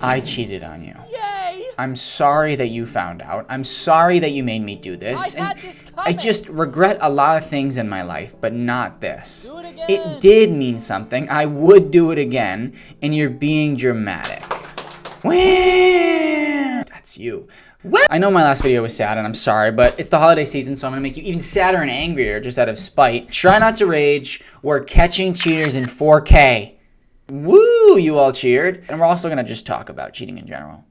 I cheated on you. Yay! I'm sorry that you found out. I'm sorry that you made me do this. I had this coming. I just regret a lot of things in my life, but not this. Do it again. It did mean something. I would do it again, and you're being dramatic. Wham! That's you. Well, I know my last video was sad, and I'm sorry, but it's the holiday season, so I'm gonna make you even sadder and angrier just out of spite. Try not to rage. We're catching cheaters in 4K. Woo! You all cheered. And we're also gonna just talk about cheating in general.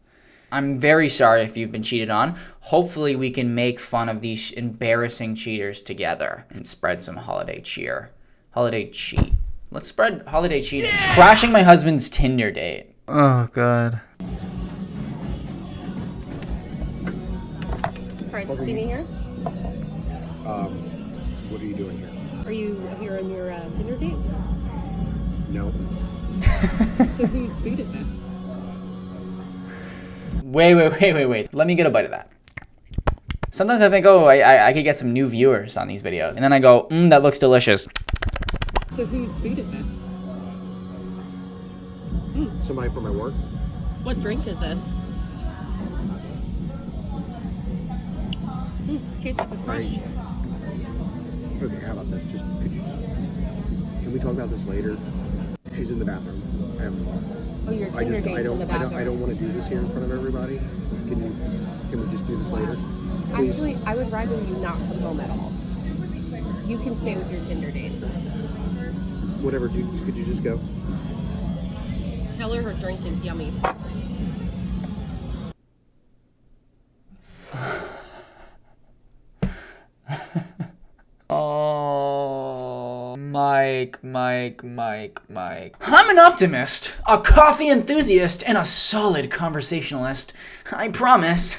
I'm very sorry if you've been cheated on. Hopefully we can make fun of these embarrassing cheaters together and spread some holiday cheer. Holiday cheat. Let's spread holiday cheating. Yeah! Crashing my husband's Tinder date. Oh, God. Surprised to see me here? What are you doing here? Are you here on your Tinder date? No. So whose food is this? Wait. Let me get a bite of that. Sometimes I think, oh, I could get some new viewers on these videos. And then I go, that looks delicious. So whose food is this? Somebody from my work? What drink is this? Tastes like a crush. Okay, how about this? Can we talk about this later? She's in the bathroom. Oh, your Tinder date's in the bathroom. I don't want to do this here in front of everybody. Can we just do this later? Please? Actually, I would rather you not come home at all. You can stay with your Tinder date. Whatever, dude. Could you just go? Tell her drink is yummy. Oh, Mike. I'm an optimist, a coffee enthusiast, and a solid conversationalist. I promise.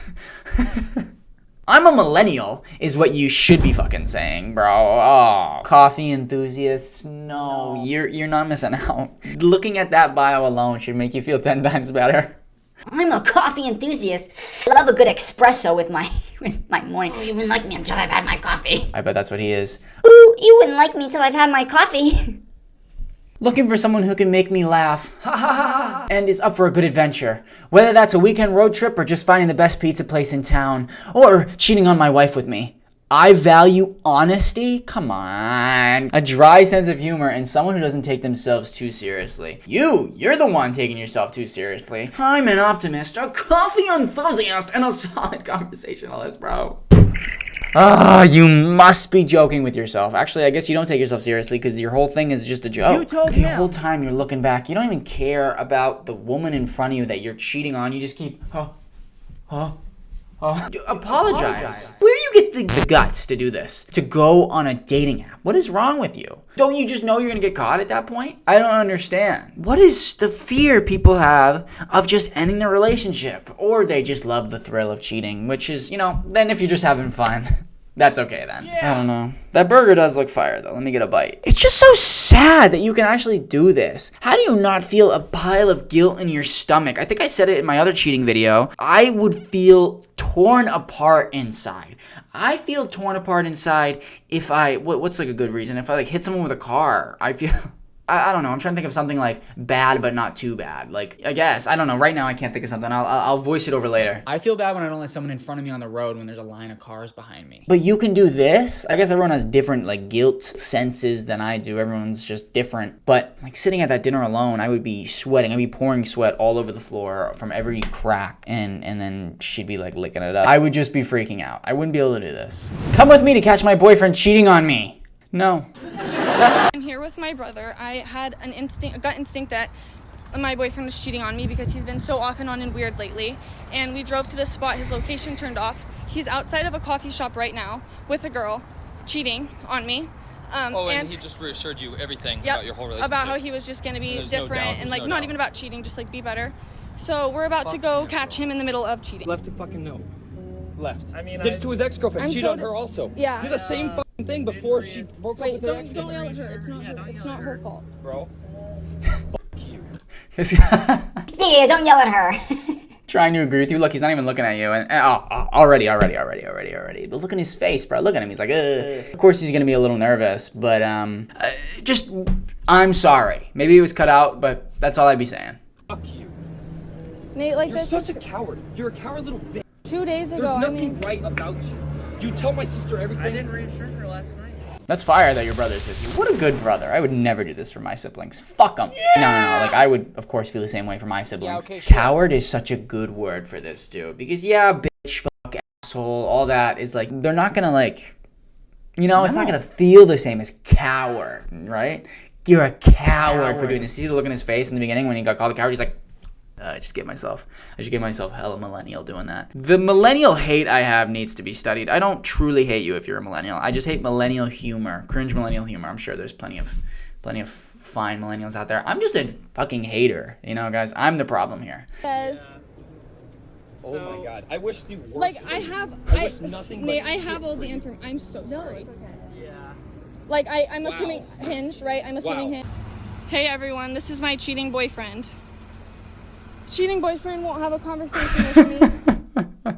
I'm a millennial, is what you should be fucking saying, bro. Oh, coffee enthusiasts? No, you're not missing out. Looking at that bio alone should make you feel 10 times better. I'm a coffee enthusiast. I love a good espresso with my morning. Oh, you wouldn't like me until I've had my coffee. I bet that's what he is. Ooh, you wouldn't like me till I've had my coffee. Looking for someone who can make me laugh. Ha ha ha. And is up for a good adventure. Whether that's a weekend road trip or just finding the best pizza place in town. Or cheating on my wife with me. I value honesty. Come on. A dry sense of humor and someone who doesn't take themselves too seriously. You're the one taking yourself too seriously. I'm an optimist, a coffee enthusiast, and a solid conversationalist, bro. You must be joking with yourself. Actually, I guess you don't take yourself seriously because your whole thing is just a joke. You told The him. whole time you're looking back, you don't even care about the woman in front of you that you're cheating on. You just keep, apologize. Where do you get the guts to do this? To go on a dating app? What is wrong with you? Don't you just know you're gonna get caught at that point? I don't understand. What is the fear people have of just ending their relationship? Or they just love the thrill of cheating, which is, then if you're just having fun, that's okay then. Yeah. I don't know. That burger does look fire though. Let me get a bite. It's just so sad that you can actually do this. How do you not feel a pile of guilt in your stomach? I think I said it in my other cheating video. I would feel torn apart inside. I feel torn apart inside if what's like a good reason? If I hit someone with a car, I feel... I don't know. I'm trying to think of something like bad but not too bad. Like, I guess. I don't know. Right now I can't think of something. I'll voice it over later. I feel bad when I don't let someone in front of me on the road when there's a line of cars behind me. But you can do this? I guess everyone has different guilt senses than I do. Everyone's just different. But sitting at that dinner alone, I would be sweating. I'd be pouring sweat all over the floor from every crack. And then she'd be licking it up. I would just be freaking out. I wouldn't be able to do this. Come with me to catch my boyfriend cheating on me. No. I'm here with my brother. I had a gut instinct that my boyfriend was cheating on me because he's been so off and on and weird lately. And we drove to this spot, his location turned off. He's outside of a coffee shop right now with a girl cheating on me. And he just reassured you everything about your whole relationship. About how he was just going to be different no doubt, and not even about cheating, just be better. So we're about to go catch him in the middle of cheating. Left to fucking know. Left. I mean, did it to his ex-girlfriend. Cheated on her also. Yeah. Did the same fucking thing before she broke up with her ex. Don't yell at her. It's not her fault. Bro. Yeah, don't yell at her. Trying to agree with you. Look, he's not even looking at you. And already. The look in his face, bro. Look at him. He's like, ugh. Of course he's gonna be a little nervous, but I'm sorry. Maybe it was cut out, but that's all I'd be saying. Fuck you. Nate, like You're this. such a coward. You're a coward little bitch. 2 days There's ago, nothing right about you. You tell my sister everything. I didn't reassure her last night. That's fire that your brother's with you. What a good brother. I would never do this for my siblings. Fuck them. Yeah! No. Like, I would, of course, feel the same way for my siblings. Yeah, okay, sure. Coward is such a good word for this, too. Because, yeah, bitch, fuck, asshole, all that is, like, they're not gonna, like, you know, it's not gonna feel the same as coward, right? You're a coward for doing this. See the look in his face in the beginning when he got called a coward? He's like, I just gave myself hella millennial doing that. The millennial hate I have needs to be studied. I don't truly hate you if you're a millennial. I just hate millennial humor, cringe millennial humor. I'm sure there's plenty of fine millennials out there. I'm just a fucking hater, you know, guys. I'm the problem here. Says, Oh my god. I wish the worst. like, I wish nothing Nate, but I have shit all for the you. information. I'm so sorry. No, it's okay. Yeah. Like, I'm assuming Hinge, right? I'm assuming Wow. Hinge. Hey, everyone, this is my cheating boyfriend. Cheating boyfriend won't have a conversation with me.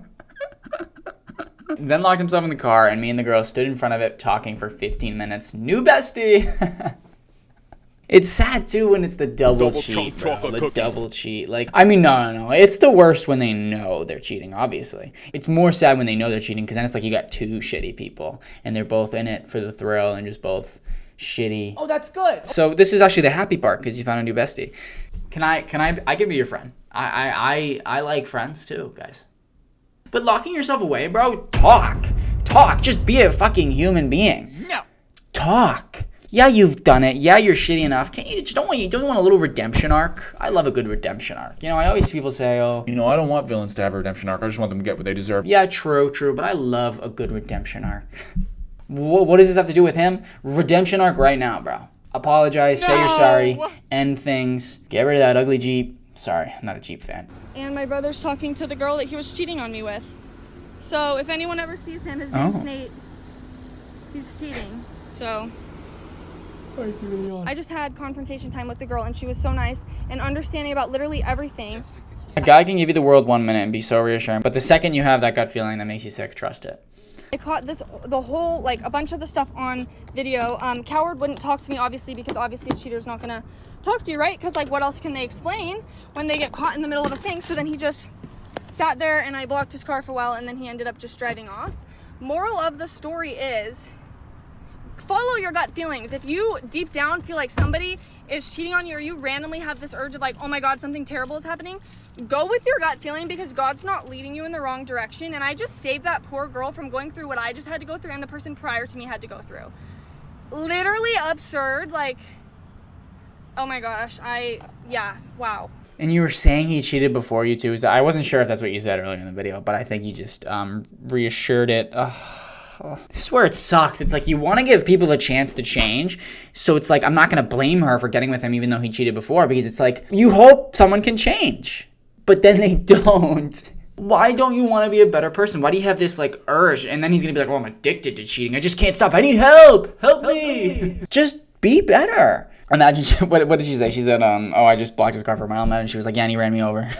Then locked himself in the car, and me and the girl stood in front of it talking for 15 minutes. New bestie! It's sad, too, when it's the double cheat, bro. The double cheat. Like, I mean, no. It's the worst when they know they're cheating, obviously. It's more sad when they know they're cheating, because then it's like you got two shitty people, and they're both in it for the thrill, and just both shitty. Oh, that's good. So this is actually the happy part, because you found a new bestie. I can be your friend. I like friends too, guys. But locking yourself away, bro, talk. Just be a fucking human being. No. Talk. Yeah, you've done it. Yeah, you're shitty enough. Can't you just don't you want a little redemption arc? I love a good redemption arc. You know, I always see people say, oh, You know, I don't want villains to have a redemption arc. I just want them to get what they deserve. yeah, true, but I love a good redemption arc. What does this have to do with him? Redemption arc right now, bro. Apologize, say you're sorry, end things, get rid of that ugly Jeep. Sorry, I'm not a Jeep fan. And my brother's talking to the girl that he was cheating on me with. So if anyone ever sees him, his name's Nate. He's cheating. So I just had confrontation time with the girl, and she was so nice and understanding about literally everything. A guy can give you the world 1 minute and be so reassuring, but the second you have that gut feeling that makes you sick, trust it. I caught the whole, like, a bunch of the stuff on video. Coward wouldn't talk to me, obviously, because obviously a cheater's not gonna talk to you, right? Because, like, what else can they explain when they get caught in the middle of a thing? So then he just sat there, and I blocked his car for a while, and then he ended up just driving off. Moral of the story is, follow your gut feelings. If you deep down feel like somebody is cheating on you, or you randomly have this urge of like, oh my God, something terrible is happening, go with your gut feeling, because God's not leading you in the wrong direction. And I just saved that poor girl from going through what I just had to go through, and the person prior to me had to go through. Literally absurd. Like, oh my gosh. Wow. And you were saying he cheated before you too. I wasn't sure if that's what you said earlier in the video, but I think you just reassured it. This is where it sucks. It's like you want to give people a chance to change. So it's like, I'm not going to blame her for getting with him even though he cheated before, because it's like, you hope someone can change, but then they don't. Why don't you want to be a better person? Why do you have this like urge? And then he's going to be like, oh, I'm addicted to cheating. I just can't stop. I need help. Help me. Just be better. Imagine, what did she say? She said, I just blocked his car for a mile, and she was like, yeah, and he ran me over.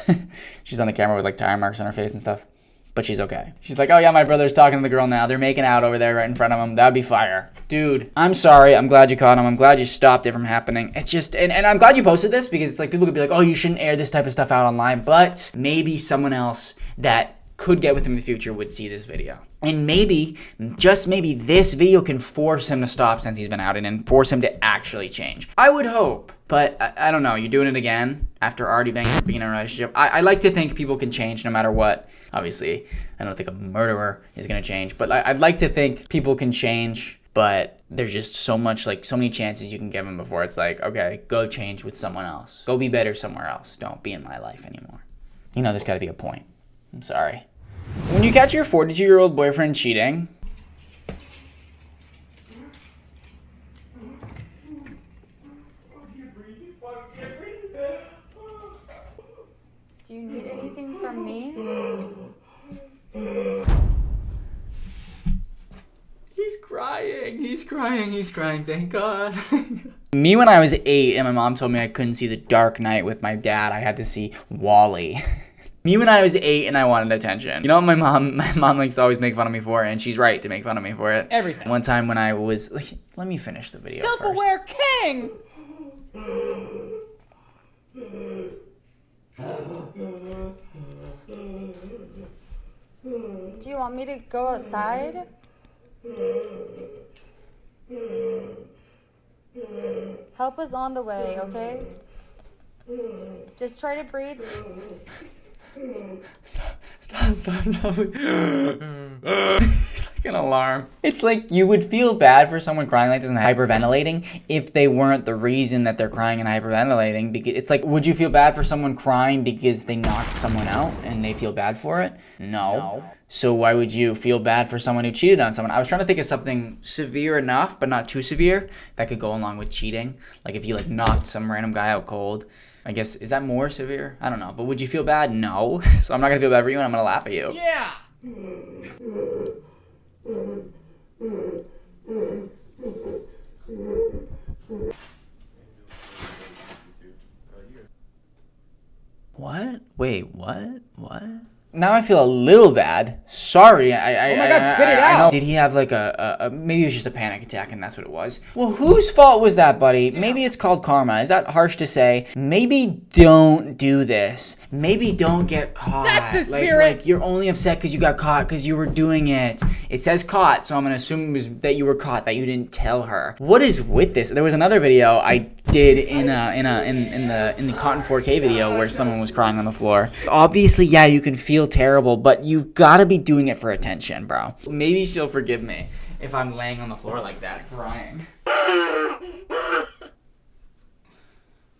She's on the camera with like tire marks on her face and stuff. But she's okay. She's like, oh yeah, my brother's talking to the girl now. They're making out over there right in front of him. That'd be fire. Dude, I'm sorry. I'm glad you caught him. I'm glad you stopped it from happening. It's just, and I'm glad you posted this, because it's like people could be like, oh, you shouldn't air this type of stuff out online. But maybe someone else that could get with him in the future would see this video. And maybe, just maybe, this video can force him to stop since he's been outed and force him to actually change. I would hope. But I don't know. You're doing it again after already being in a relationship. I like to think people can change no matter what. Obviously, I don't think a murderer is going to change. But I'd like to think people can change. But there's just so many chances you can give them before it's like, okay, go change with someone else. Go be better somewhere else. Don't be in my life anymore. You know, there's got to be a point. I'm sorry. When you catch your 42-year-old boyfriend cheating, do you need anything from me? He's crying, thank God. Me when I was 8 and my mom told me I couldn't see The Dark Knight with my dad, I had to see Wall-E. Me when I was 8 and I wanted attention. You know what my mom likes to always make fun of me for, and she's right to make fun of me for it. Everything. One time when I was, let me finish the video Self-aware king! Do you want me to go outside? Help is on the way, okay? Just try to breathe. Stop. It's like an alarm. It's like you would feel bad for someone crying like this and hyperventilating if they weren't the reason that they're crying and hyperventilating. Because it's like, would you feel bad for someone crying because they knocked someone out and they feel bad for it? No. So why would you feel bad for someone who cheated on someone? I was trying to think of something severe enough, but not too severe, that could go along with cheating. Like if you like knocked some random guy out cold. I guess, is that more severe? I don't know. But would you feel bad? No. So I'm not going to feel bad for you and I'm going to laugh at you. Yeah! What? Wait, what? Now I feel a little bad. Sorry. Oh my God, spit it out. Did he have like maybe it was just a panic attack and that's what it was. Well, whose fault was that, buddy? Maybe it's called karma. Is that harsh to say? Maybe don't do this. Maybe don't get caught. That's the spirit. Like you're only upset because you got caught because you were doing it. It says caught, so I'm gonna assume it was that you were caught, that you didn't tell her. What is with this? There was another video I did in the Cotton 4K video where someone was crying on the floor. Obviously, yeah, you can feel terrible, but you've got to be doing it for attention, bro. Maybe she'll forgive me if I'm laying on the floor like that crying.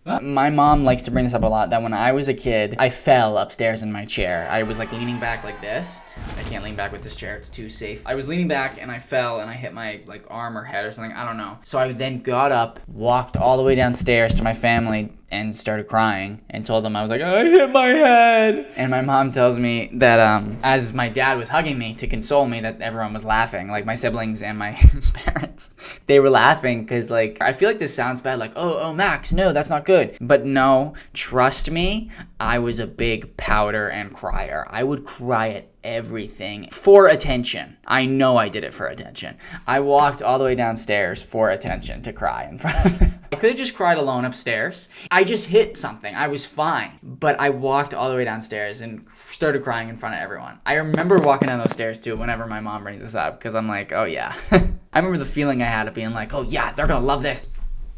My mom likes to bring this up a lot, that when I was a kid, I fell upstairs in my chair. I was like leaning back like this. I can't lean back with this chair, it's too safe. I was leaning back and I fell and I hit my like arm or head or something, I don't know. So I then got up, walked all the way downstairs to my family and started crying and told them I was like, I hit my head. And my mom tells me that as my dad was hugging me to console me, that everyone was laughing, like my siblings and my parents. They were laughing because like, I feel like this sounds bad, like, oh Max, no, that's not good. But no, trust me, I was a big pouter and crier. I would cry at everything for attention. I know I did it for attention. I walked all the way downstairs for attention to cry in front of them. I could have just cried alone upstairs. I just hit something. I was fine. But I walked all the way downstairs and started crying in front of everyone. I remember walking down those stairs too whenever my mom brings this up because I'm like, oh yeah. I remember the feeling I had of being like, oh yeah, they're gonna love this.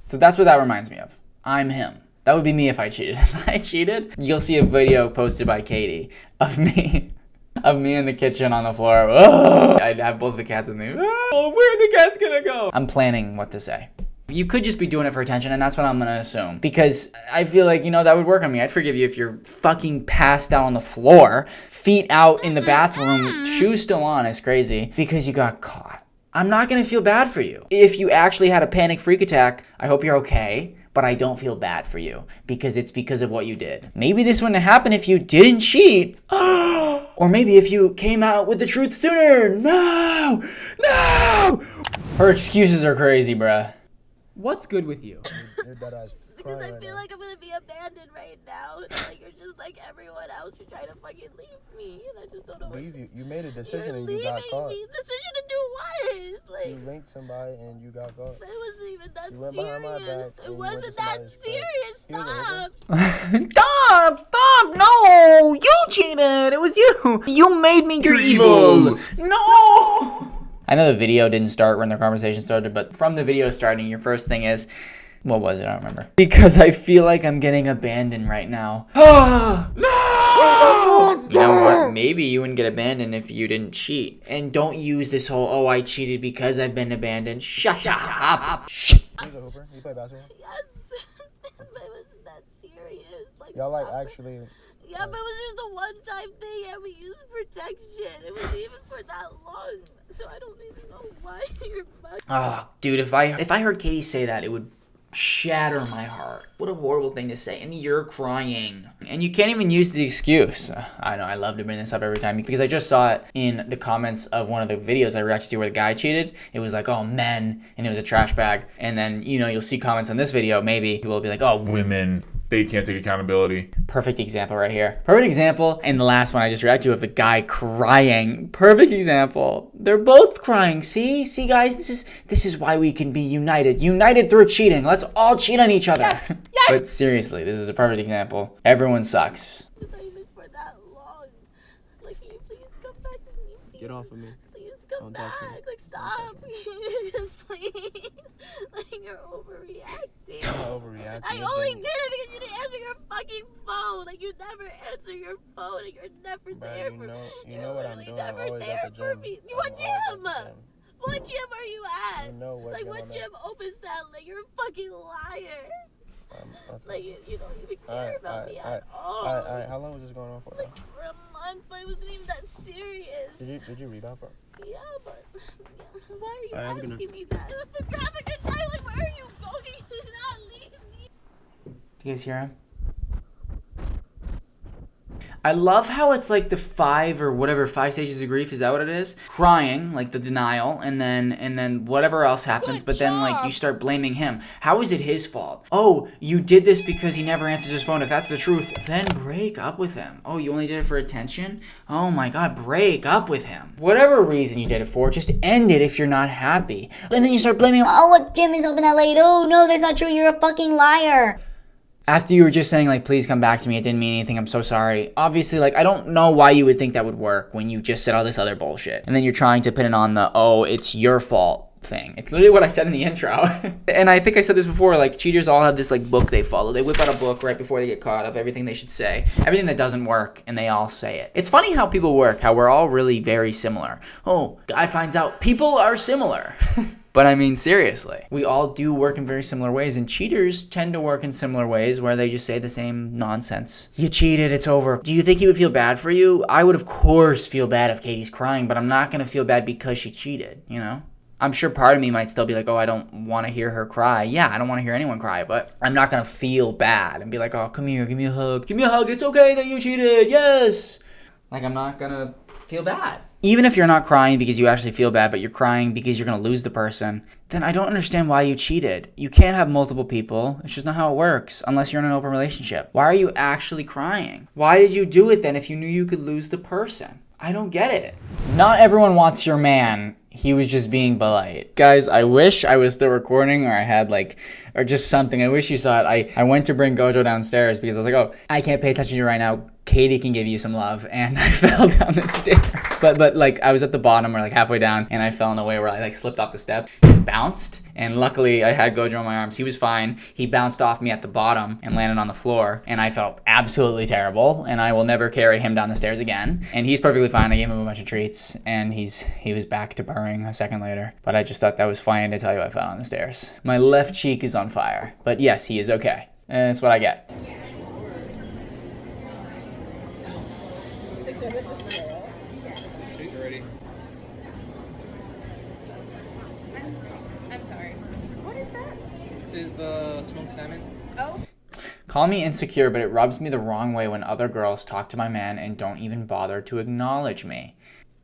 So that's what that reminds me of. I'm him. That would be me if I cheated. If I cheated, you'll see a video posted by Katie of me in the kitchen on the floor. Oh! I'd have both the cats with me. Oh, where the cat's gonna go? I'm planning what to say. You could just be doing it for attention, and that's what I'm gonna assume. Because I feel like, that would work on me. I'd forgive you if you're fucking passed out on the floor, feet out in the bathroom, shoes still on, it's crazy, because you got caught. I'm not gonna feel bad for you. If you actually had a panic freak attack, I hope you're okay. But I don't feel bad for you because it's because of what you did. Maybe this wouldn't have happened if you didn't cheat. Or maybe if you came out with the truth sooner. No! Her excuses are crazy, bruh. What's good with you? Because I feel like I'm gonna be abandoned right now. Like you're just like everyone else. You're trying to fucking leave me, and I just don't know. You made a decision and you're you got leaving caught. me. Decision to do what? Like You linked somebody and you got caught. it wasn't even that You went behind my serious. back It and wasn't went to that somebody's serious. crib. Stop. Stop! No! You cheated! It was you! You made me evil! No! I know the video didn't start when the conversation started, but from the video starting, your first thing is, what was it? I don't remember. Because I feel like I'm getting abandoned right now. No! You know what? Maybe you wouldn't get abandoned if you didn't cheat. And don't use this whole, oh, I cheated because I've been abandoned. Shut up! Shh. You play basketball? Yes, but it wasn't that serious. Like Y'all like stop it. actually... Yeah, but it was just a one-time thing, and we used protection. It wasn't even for that long, so I don't even know why you're fucking. Oh, dude, if I heard Katie say that, it would shatter my heart. What a horrible thing to say. And you're crying. And you can't even use the excuse. I know, I love to bring this up every time because I just saw it in the comments of one of the videos I reacted to where the guy cheated. It was like, oh, men, and it was a trash bag. And then, you'll see comments on this video, maybe people will be like, oh, Women, they can't take accountability. perfect example right here. Perfect example. And the last one I just reacted to of the guy crying. Perfect example. They're both crying. See, guys, this is why we can be united. United through cheating. Let's all cheat on each other. Yes. But seriously, this is a perfect example. Everyone sucks. It wasn't even for that long. Like, can you please come back to me? Please? Get off of me. Please come Don't touch me. back. Like, stop. Just please. Like, you're overreacting. I'm not overreacting. I only did it because you didn't answer your fucking phone. Like, you never answer your phone, and you're never there for me. You know what I'm doing. I'm Never always there at the for gym. me. What gym? What gym are you at? You know what Like, gym what I'm gym opens that? Like, you're a fucking liar. Okay. Like, you don't even care about me at all. Alright, how long was this going on for? Like, for a month, but it wasn't even that serious. Did you read off her? Yeah, but why Alright, are have you a good asking me that? The graphic is like, where are you going? Do not leave me. Do you guys hear him? I love how it's like the 5 stages of grief. Is that what it is? Crying, like the denial, and then whatever else happens. But then like you start blaming him. How is it his fault? Oh, you did this because he never answers his phone. If that's the truth, then break up with him. Oh, you only did it for attention? Oh my God, break up with him. Whatever reason you did it for, just end it if you're not happy. And then you start blaming him. Oh, what gym is open that late? Oh, no, that's not true. You're a fucking liar. After you were just saying, like, please come back to me, it didn't mean anything, I'm so sorry. Obviously, like, I don't know why you would think that would work when you just said all this other bullshit. And then you're trying to pin it on the, oh, it's your fault thing. It's literally what I said in the intro. And I think I said this before, like, cheaters all have this, like, book they follow. They whip out a book right before they get caught of everything they should say, everything that doesn't work, and they all say it. It's funny how people work, how we're all really very similar. Oh, guy finds out people are similar. But I mean, seriously, we all do work in very similar ways, and cheaters tend to work in similar ways where they just say the same nonsense. You cheated, it's over. Do you think he would feel bad for you? I would, of course, feel bad if Katie's crying, but I'm not going to feel bad because she cheated, you know? I'm sure part of me might still be like, oh, I don't want to hear her cry. Yeah, I don't want to hear anyone cry, but I'm not going to feel bad and be like, oh, come here, give me a hug. Give me a hug, it's okay that you cheated, yes! Like, I'm not going to feel bad. Even if you're not crying because you actually feel bad, but you're crying because you're going to lose the person, then I don't understand why you cheated. You can't have multiple people. It's just not how it works unless you're in an open relationship. Why are you actually crying? Why did you do it then if you knew you could lose the person? I don't get it. Not everyone wants your man. He was just being polite. Guys, I wish I was still recording or I had like, or just something. I wish you saw it. I went to bring Gojo downstairs because I was like, oh, I can't pay attention to you right now. Katie can give you some love, and I fell down the stairs. But like I was at the bottom or like halfway down, and I fell in a way where I like slipped off the step, bounced, and luckily I had Gojo in my arms. He was fine. He bounced off me at the bottom and landed on the floor, and I felt absolutely terrible, and I will never carry him down the stairs again. And he's perfectly fine. I gave him a bunch of treats, and he was back to purring a second later. But I just thought that was funny to tell you I fell on the stairs. My left cheek is on fire, but yes, he is okay. And that's what I get. She's ready. I'm sorry. What is that? This is the smoked salmon. Oh. Call me insecure, but it rubs me the wrong way when other girls talk to my man and don't even bother to acknowledge me.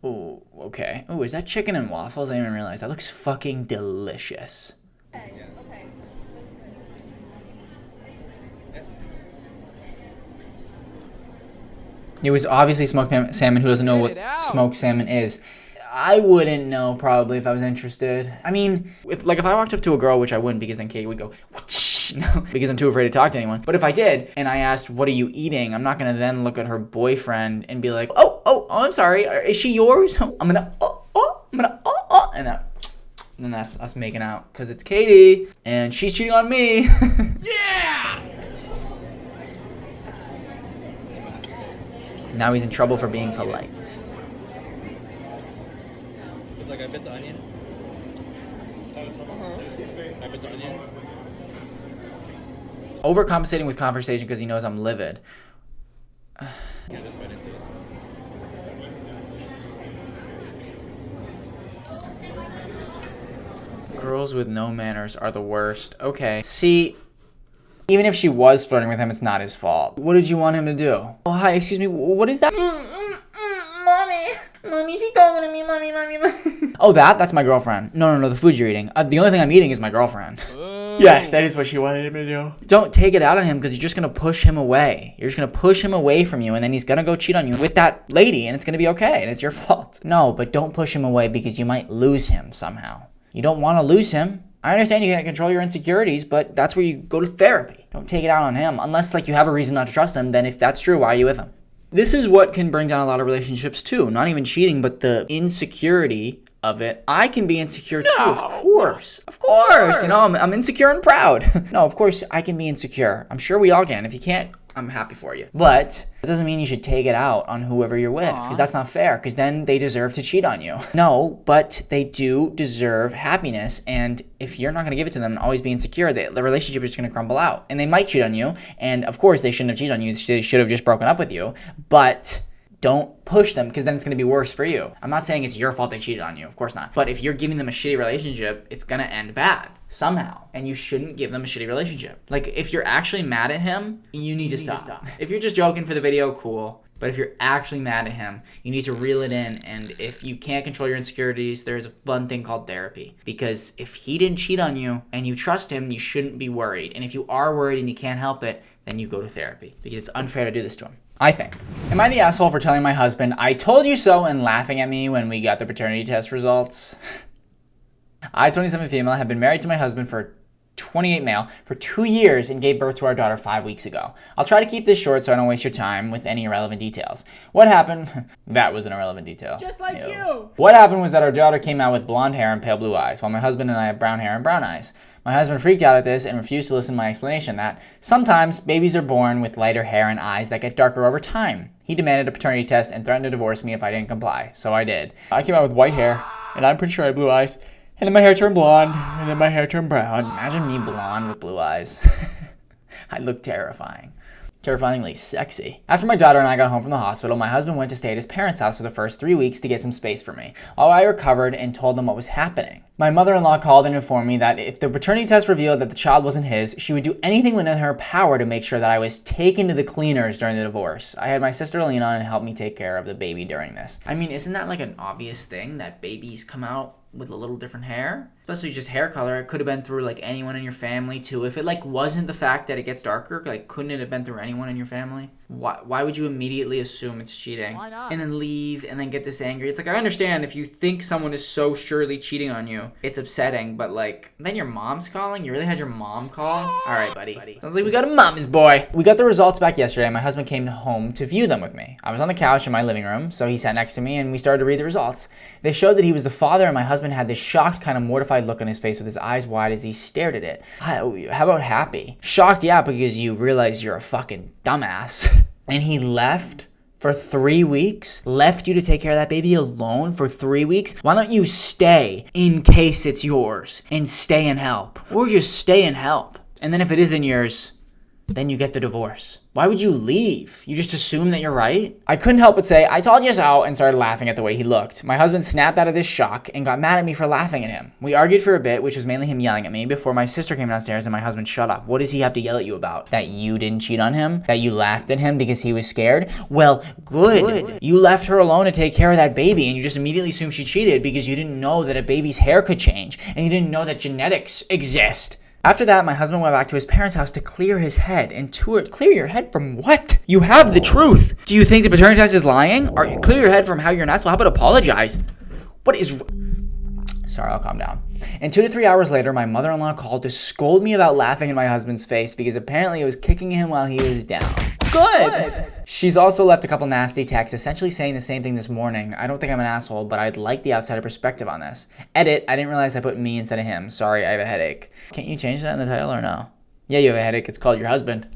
Ooh, okay. Ooh, is that chicken and waffles? I didn't even realize. That looks fucking delicious. Okay. It was obviously smoked salmon. Who doesn't know what smoked salmon is? I wouldn't know probably if I was interested. I mean, if I walked up to a girl, which I wouldn't because then Katie would go, because I'm too afraid to talk to anyone. But if I did and I asked, what are you eating? I'm not going to then look at her boyfriend and be like, oh, I'm sorry. Is she yours? I'm going to, and that's us making out because it's Katie and she's cheating on me. Yeah! Now he's in trouble for being polite. It's like I bit the onion. I bit the onion. Overcompensating with conversation because he knows I'm livid. Yeah, just bite into it. Girls with no manners are the worst. Okay. See, even if she was flirting with him, it's not his fault. What did you want him to do? Oh, hi, excuse me, what is that? Mommy, keep talking to me, mommy. Oh, that's my girlfriend. No, the food you're eating. The only thing I'm eating is my girlfriend. Yes, that is what she wanted him to do. Don't take it out on him because you're just going to push him away. You're just going to push him away from you, and then he's going to go cheat on you with that lady, and it's going to be okay, and it's your fault. No, but don't push him away because you might lose him somehow. You don't want to lose him. I understand you can't control your insecurities, but that's where you go to therapy. Don't take it out on him. Unless, like, you have a reason not to trust him, then if that's true, why are you with him? This is what can bring down a lot of relationships too. Not even cheating, but the insecurity of it. I can be insecure too, of course. Of course. You know, I'm insecure and proud. No, of course I can be insecure. I'm sure we all can. If you can't, I'm happy for you. But that doesn't mean you should take it out on whoever you're with, because that's not fair, because then they deserve to cheat on you. No, but they do deserve happiness, and if you're not going to give it to them and always be insecure, the relationship is just going to crumble out. And they might cheat on you, and of course they shouldn't have cheated on you. They should have just broken up with you, but don't push them, because then it's going to be worse for you. I'm not saying it's your fault they cheated on you, of course not. But if you're giving them a shitty relationship, it's going to end bad somehow. And you shouldn't give them a shitty relationship. Like, if you're actually mad at him, you need to stop. If you're just joking for the video, cool. But if you're actually mad at him, you need to reel it in. And if you can't control your insecurities, there's a fun thing called therapy. Because if he didn't cheat on you and you trust him, you shouldn't be worried. And if you are worried and you can't help it, then you go to therapy. Because it's unfair to do this to him, I think. Am I the asshole for telling my husband, "I told you so," and laughing at me when we got the paternity test results? I, 27 female, have been married to my husband for 28 male for 2 years and gave birth to our daughter 5 weeks ago. I'll try to keep this short so I don't waste your time with any irrelevant details. What happened? That was an irrelevant detail. Just like you. What happened was that our daughter came out with blonde hair and pale blue eyes, while my husband and I have brown hair and brown eyes. My husband freaked out at this and refused to listen to my explanation that sometimes babies are born with lighter hair and eyes that get darker over time. He demanded a paternity test and threatened to divorce me if I didn't comply, so I did. I came out with white hair, and I'm pretty sure I had blue eyes. And then my hair turned blonde, and then my hair turned brown. Imagine me blonde with blue eyes. I'd look terrifying. Terrifyingly sexy. After my daughter and I got home from the hospital, my husband went to stay at his parents' house for the first 3 weeks to get some space for me, while I recovered and told them what was happening. My mother-in-law called and informed me that if the paternity test revealed that the child wasn't his, she would do anything within her power to make sure that I was taken to the cleaners during the divorce. I had my sister lean on and help me take care of the baby during this. I mean, isn't that like an obvious thing that babies come out with a little different hair? Especially just hair color. It could have been through like anyone in your family too. If it like wasn't the fact that it gets darker, like couldn't it have been through anyone in your family? Why would you immediately assume it's cheating? Why not? And then leave and then get this angry? It's like, I understand if you think someone is so surely cheating on you, it's upsetting, but like, then your mom's calling? You really had your mom call? Alright, buddy. Sounds like we got a mama's boy. We got the results back yesterday and my husband came home to view them with me. I was on the couch in my living room, so he sat next to me and we started to read the results. They showed that he was the father and my husband had this shocked, kind of mortified look on his face with his eyes wide as he stared at it. How about happy? Shocked, yeah, because you realize you're a fucking dumbass. And he left for 3 weeks? Left you to take care of that baby alone for 3 weeks? Why don't you stay in case it's yours and stay and help? Or just stay and help. And then if it isn't yours, then you get the divorce. Why would you leave? You just assume that you're right? I couldn't help but say, "I told you so," and started laughing at the way he looked. My husband snapped out of this shock and got mad at me for laughing at him. We argued for a bit, which was mainly him yelling at me, before my sister came downstairs and my husband shut up. What does he have to yell at you about? That you didn't cheat on him? That you laughed at him because he was scared? Well, good. You left her alone to take care of that baby and you just immediately assumed she cheated because you didn't know that a baby's hair could change and you didn't know that genetics exist. After that, my husband went back to his parents' house to clear his head and tour it. Clear your head from what? You have the truth. Do you think the paternity test is lying? Or clear your head from how you're an asshole? How about apologize? What is... Sorry, I'll calm down. And 2 to 3 hours later, my mother-in-law called to scold me about laughing in my husband's face because apparently it was kicking him while he was down. Good! She's also left a couple nasty texts essentially saying the same thing this morning. I don't think I'm an asshole, but I'd like the outsider perspective on this. Edit, I didn't realize I put me instead of him. Sorry, I have a headache. Can't you change that in the title or no? Yeah, you have a headache. It's called your husband.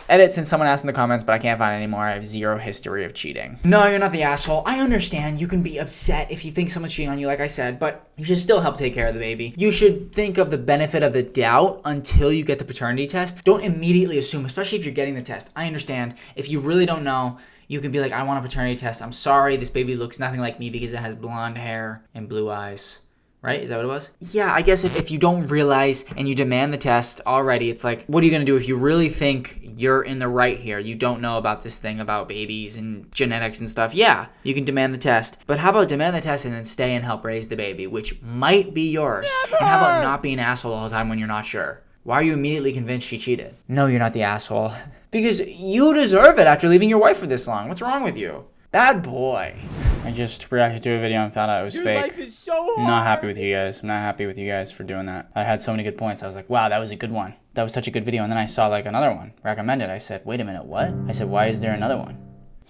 Edit, since someone asked in the comments, but I can't find it anymore. I have zero history of cheating. No, you're not the asshole. I understand you can be upset if you think someone's cheating on you, like I said, but you should still help take care of the baby. You should think of the benefit of the doubt until you get the paternity test. Don't immediately assume, especially if you're getting the test. I understand. If you really don't know, you can be like, "I want a paternity test. I'm sorry, this baby looks nothing like me because it has blonde hair and blue eyes." Right? Is that what it was? Yeah, I guess if you don't realize and you demand the test already, it's like, what are you going to do if you really think you're in the right here? You don't know about this thing about babies and genetics and stuff. Yeah, you can demand the test. But how about demand the test and then stay and help raise the baby, which might be yours? Never! And how about not being an asshole all the time when you're not sure? Why are you immediately convinced she cheated? No, you're not the asshole. Because you deserve it after leaving your wife for this long. What's wrong with you? Bad boy. I just reacted to a video and found out it was fake. Life is so hard. I'm not happy with you guys. I'm not happy with you guys for doing that. I had so many good points. I was like, wow, that was a good one. that was such a good video. And then I saw like another one recommended. I said, wait a minute, what? I said, why is there another one?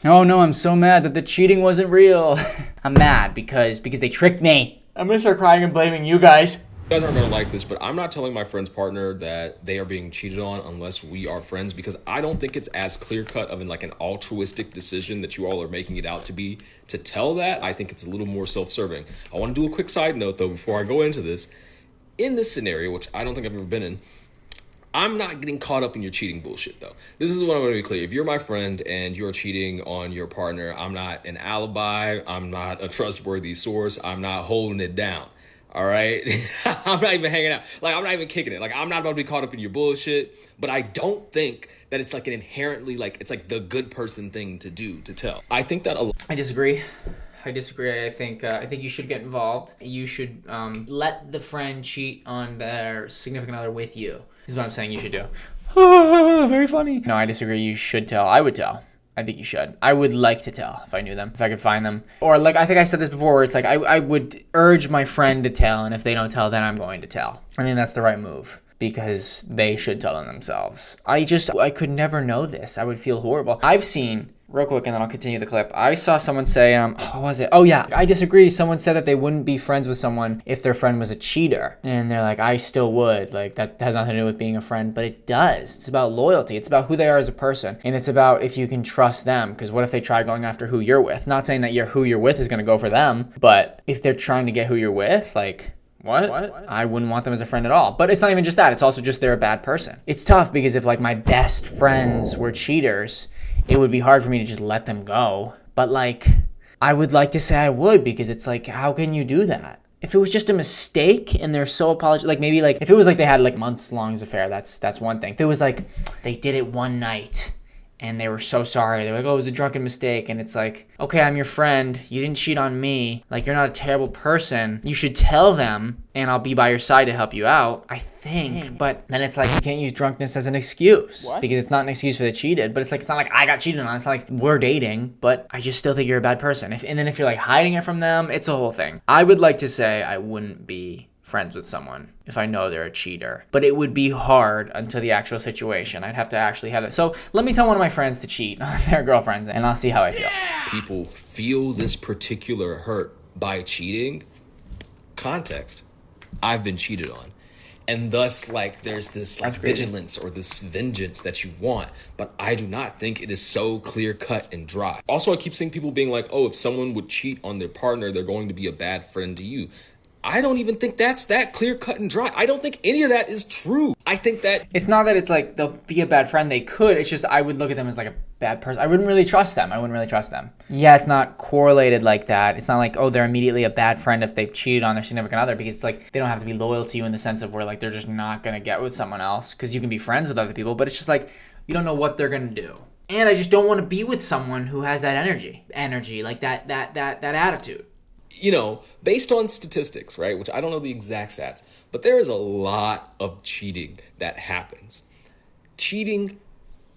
Oh no, I'm so mad that the cheating wasn't real. I'm mad because they tricked me. I'm gonna start crying and blaming you guys. You guys aren't gonna like this, but I'm not telling my friend's partner that they are being cheated on unless we are friends, because I don't think it's as clear-cut of an altruistic decision that you all are making it out to be to tell that. I think it's a little more self-serving. I want to do a quick side note though before I go into this. In this scenario, which I don't think I've ever been in, I'm not getting caught up in your cheating bullshit though. This is what I'm gonna be clear. If you're my friend and you're cheating on your partner, I'm not an alibi. I'm not a trustworthy source. I'm not holding it down. All right. I'm not even hanging out. Like, I'm not even kicking it. Like, I'm not about to be caught up in your bullshit, but I don't think that it's like an inherently, like, it's like the good person thing to do, to tell. I think that I disagree. I think you should get involved. You should let the friend cheat on their significant other with you. Is what I'm saying you should do. Very funny. No, I disagree. You should tell. I would tell. I think you should. I would like to tell if I knew them, if I could find them. Or like, I think I said this before, where it's like, I would urge my friend to tell, and if they don't tell, then I'm going to tell. I think that's the right move, because they should tell them themselves. I could never know this. I would feel horrible. I've seen, real quick, and then I'll continue the clip. I saw someone say, what was it? Oh yeah, I disagree. Someone said that they wouldn't be friends with someone if their friend was a cheater. And they're like, I still would. Like, that has nothing to do with being a friend, but it does. It's about loyalty. It's about who they are as a person. And it's about if you can trust them, because what if they try going after who you're with? Not saying that who you're with is gonna go for them, but if they're trying to get who you're with, like, what? I wouldn't want them as a friend at all. But it's not even just that. It's also just they're a bad person. It's tough because if like my best friends were cheaters, it would be hard for me to just let them go. But like, I would like to say I would, because it's like, how can you do that? If it was just a mistake and they're so apologetic, like maybe like if it was like they had like months long affair, that's one thing. If it was like they did it one night and they were so sorry, they're like, oh, it was a drunken mistake, and it's like, okay, I'm your friend, you didn't cheat on me, like, you're not a terrible person, you should tell them and I'll be by your side to help you out, I think. But then it's like, you can't use drunkenness as an excuse. What? Because it's not an excuse for the cheated, but it's like, it's not like I got cheated on, it's not like we're dating, but I just still think you're a bad person. And then if you're like hiding it from them, it's a whole thing. I would like to say I wouldn't be friends with someone if I know they're a cheater, but it would be hard until the actual situation. I'd have to actually have it. So let me tell one of my friends to cheat on their girlfriends, and I'll see how I feel. people feel this particular hurt by cheating. Context. I've been cheated on. And thus, like, there's this like vigilance or this vengeance that you want, but I do not think it is so clear cut and dry. Also, I keep seeing people being like, oh, if someone would cheat on their partner, they're going to be a bad friend to you. I don't even think that's that clear cut and dry. I don't think any of that is true. I think that it's not that it's like they'll be a bad friend. They could. It's just I would look at them as like a bad person. I wouldn't really trust them. Yeah, it's not correlated like that. It's not like, oh, they're immediately a bad friend if they've cheated on their significant other, because it's like they don't have to be loyal to you in the sense of where like they're just not going to get with someone else, because you can be friends with other people, but it's just like you don't know what they're going to do. And I just don't want to be with someone who has that energy, like that attitude. You know, based on statistics, right, which I don't know the exact stats, but there is a lot of cheating that happens. Cheating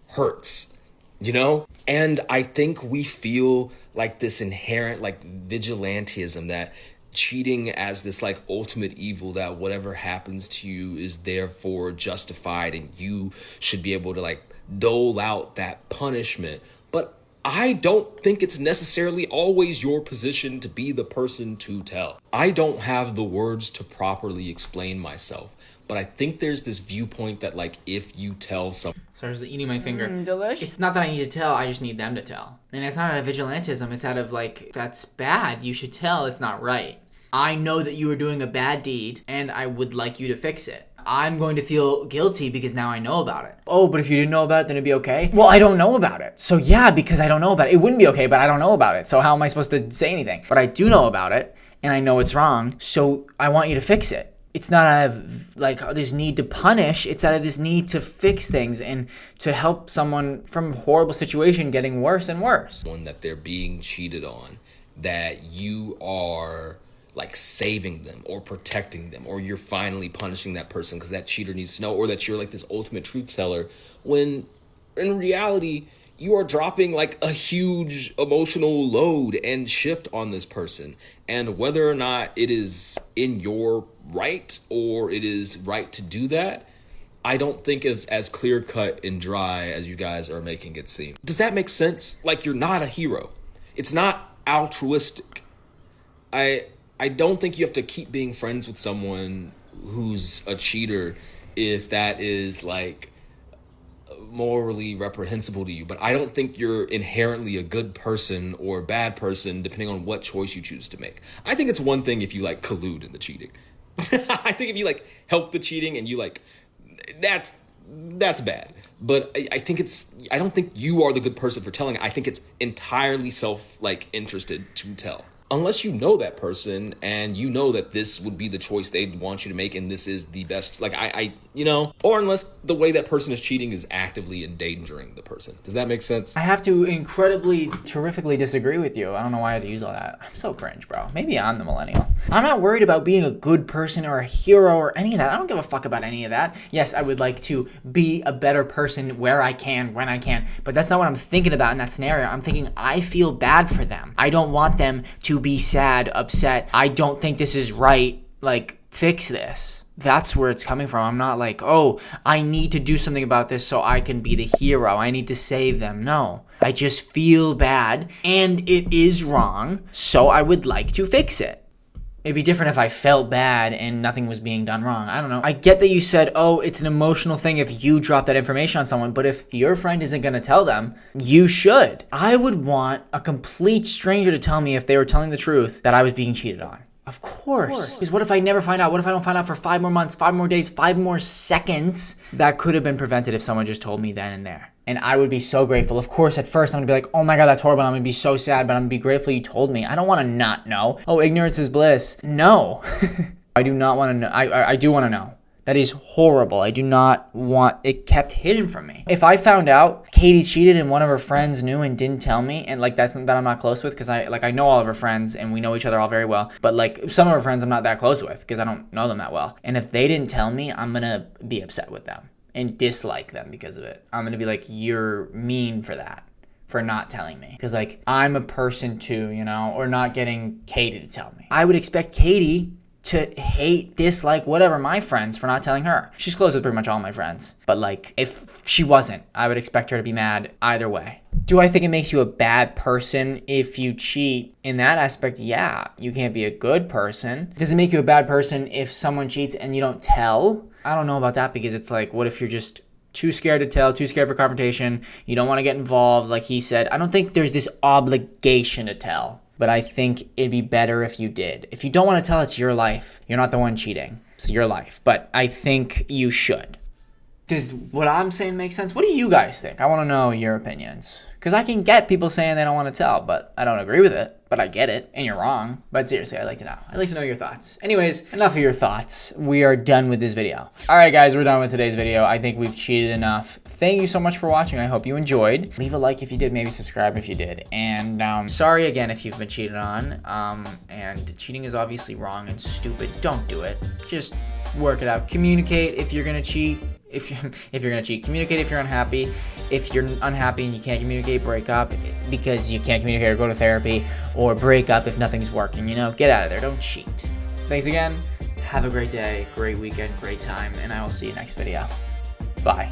hurts, you know? And I think we feel like this inherent like vigilantism, that cheating as this like ultimate evil, that whatever happens to you is therefore justified and you should be able to like dole out that punishment. But I don't think it's necessarily always your position to be the person to tell. I don't have the words to properly explain myself, but I think there's this viewpoint that like if you tell someone... Sorry, I was eating my finger. Delish. It's not that I need to tell, I just need them to tell. And it's not out of vigilantism, it's out of like, that's bad, you should tell, it's not right. I know that you are doing a bad deed and I would like you to fix it. I'm going to feel guilty because now I know about it. Oh, but if you didn't know about it, then it'd be okay? Well, I don't know about it. So yeah, because I don't know about it. It wouldn't be okay, but I don't know about it. So how am I supposed to say anything? But I do know about it, and I know it's wrong, so I want you to fix it. It's not out of like this need to punish, it's out of this need to fix things and to help someone from a horrible situation getting worse and worse. One that they're being cheated on, that you are like saving them or protecting them, or you're finally punishing that person because that cheater needs to know, or that you're like this ultimate truth teller, when in reality you are dropping like a huge emotional load and shift on this person. And whether or not it is in your right or it is right to do that, I don't think is as clear cut and dry as you guys are making it seem. Does that make sense? Like, you're not a hero. It's not altruistic. I don't think you have to keep being friends with someone who's a cheater if that is like morally reprehensible to you. But I don't think you're inherently a good person or a bad person depending on what choice you choose to make. I think it's one thing if you like collude in the cheating. I think if you like help the cheating and you like, that's bad. But I don't think you are the good person for telling. I think it's entirely interested to tell. Unless you know that person and you know that this would be the choice they'd want you to make and this is the best, or unless the way that person is cheating is actively endangering the person. Does that make sense? I have to terrifically disagree with you. I don't know why I had to use all that. I'm so cringe, bro. Maybe I'm the millennial. I'm not worried about being a good person or a hero or any of that. I don't give a fuck about any of that. Yes, I would like to be a better person where I can, when I can, but that's not what I'm thinking about in that scenario. I'm thinking I feel bad for them. I don't want them to be sad, upset. I don't think this is right. Like, fix this. That's where it's coming from. I'm not like, oh, I need to do something about this so I can be the hero. I need to save them. No. I just feel bad and it is wrong, so I would like to fix it. It'd be different if I felt bad and nothing was being done wrong. I don't know. I get that you said, oh, it's an emotional thing if you drop that information on someone, but if your friend isn't going to tell them, you should. I would want a complete stranger to tell me if they were telling the truth that I was being cheated on. Of course. Because what if I never find out? What if I don't find out for 5 more months, 5 more days, 5 more seconds? That could have been prevented if someone just told me then and there. And I would be so grateful. Of course, at first, I'm going to be like, oh my God, that's horrible. I'm going to be so sad, but I'm going to be grateful you told me. I don't want to not know. Oh, ignorance is bliss. No. I do not want to know. I do want to know. That is horrible. I do not want it kept hidden from me. If I found out Katie cheated and one of her friends knew and didn't tell me, and like that I'm not close with, because I know all of her friends and we know each other all very well, but like some of her friends I'm not that close with because I don't know them that well. And if they didn't tell me, I'm gonna be upset with them and dislike them because of it. I'm gonna be like, you're mean for that, for not telling me. Because like, I'm a person too, or not getting Katie to tell me. I would expect Katie to hate, dislike, whatever, my friends for not telling her. She's close with pretty much all my friends. But like, if she wasn't, I would expect her to be mad either way. Do I think it makes you a bad person if you cheat? In that aspect, yeah. You can't be a good person. Does it make you a bad person if someone cheats and you don't tell? I don't know about that, because it's like, what if you're just too scared to tell, too scared for confrontation, you don't want to get involved, like he said. I don't think there's this obligation to tell. But I think it'd be better if you did. If you don't want to tell, it's your life. You're not the one cheating. It's your life. But I think you should. Does what I'm saying make sense? What do you guys think? I want to know your opinions. Because I can get people saying they don't want to tell, but I don't agree with it. But I get it, and you're wrong. But seriously, I'd like to know. I'd like to know your thoughts. Anyways, enough of your thoughts. We are done with this video. All right, guys, we're done with today's video. I think we've cheated enough. Thank you so much for watching. I hope you enjoyed. Leave a like if you did. Maybe subscribe if you did. And sorry again if you've been cheated on. And cheating is obviously wrong and stupid. Don't do it. Just work it out. Communicate if you're gonna cheat. If you're gonna cheat, communicate if you're unhappy. If you're unhappy and you can't communicate, break up because you can't communicate, or go to therapy, or break up if nothing's working. Get out of there. Don't cheat. Thanks again. Have a great day, great weekend, great time, and I will see you next video. Bye.